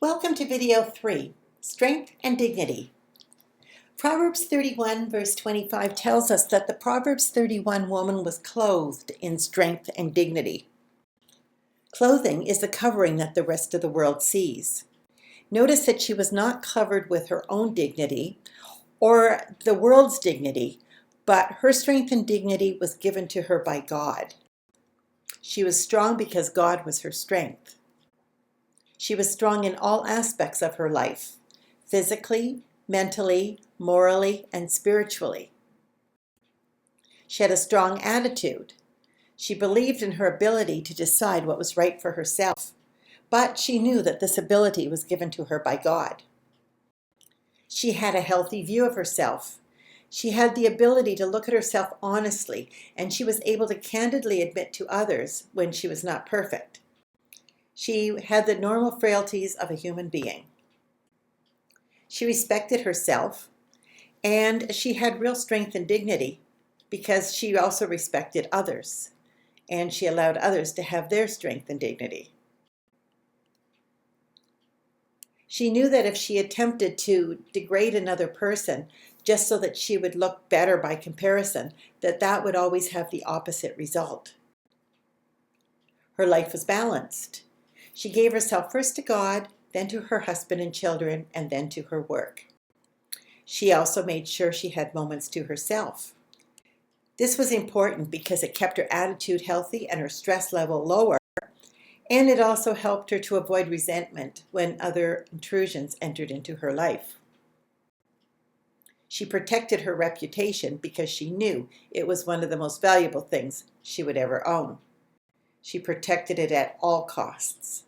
Welcome to video 3, Strength and Dignity. Proverbs 31 verse 25 tells us that the Proverbs 31 woman was clothed in strength and dignity. Clothing is the covering that the rest of the world sees. Notice that she was not covered with her own dignity or the world's dignity, but her strength and dignity was given to her by God. She was strong because God was her strength. She was strong in all aspects of her life, physically, mentally, morally, and spiritually. She had a strong attitude. She believed in her ability to decide what was right for herself, but she knew that this ability was given to her by God. She had a healthy view of herself. She had the ability to look at herself honestly, and she was able to candidly admit to others when she was not perfect. She had the normal frailties of a human being. She respected herself, and she had real strength and dignity because she also respected others, and she allowed others to have their strength and dignity. She knew that if she attempted to degrade another person just so that she would look better by comparison, that would always have the opposite result. Her life was balanced. She gave herself first to God, then to her husband and children, and then to her work. She also made sure she had moments to herself. This was important because it kept her attitude healthy and her stress level lower, and it also helped her to avoid resentment when other intrusions entered into her life. She protected her reputation because she knew it was one of the most valuable things she would ever own. She protected it at all costs.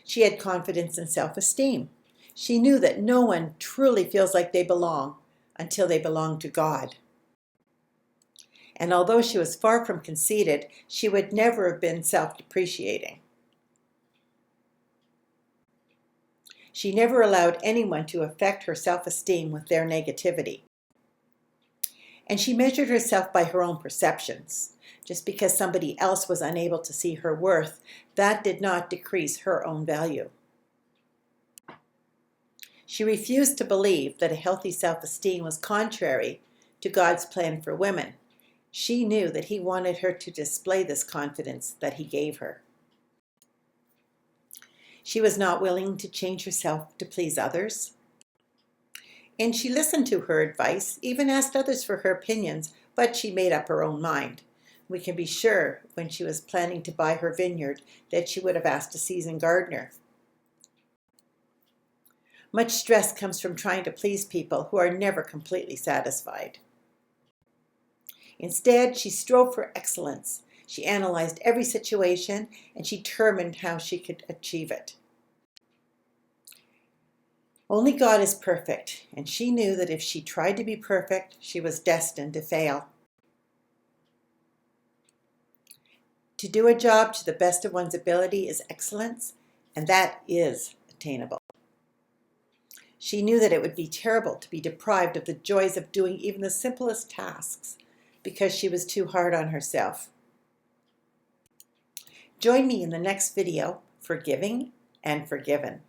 She had confidence and self-esteem. She knew that no one truly feels like they belong until they belong to God. And although she was far from conceited, she would never have been self-depreciating. She never allowed anyone to affect her self-esteem with their negativity. And she measured herself by her own perceptions. Just because somebody else was unable to see her worth, that did not decrease her own value. She refused to believe that a healthy self-esteem was contrary to God's plan for women. She knew that He wanted her to display this confidence that He gave her. She was not willing to change herself to please others. And she listened to her advice, even asked others for her opinions, but she made up her own mind. We can be sure when she was planning to buy her vineyard that she would have asked a seasoned gardener. Much stress comes from trying to please people who are never completely satisfied. Instead, she strove for excellence. She analyzed every situation and she determined how she could achieve it. Only God is perfect, and she knew that if she tried to be perfect, she was destined to fail. To do a job to the best of one's ability is excellence, and that is attainable. She knew that it would be terrible to be deprived of the joys of doing even the simplest tasks because she was too hard on herself. Join me in the next video, Forgiving and Forgiven.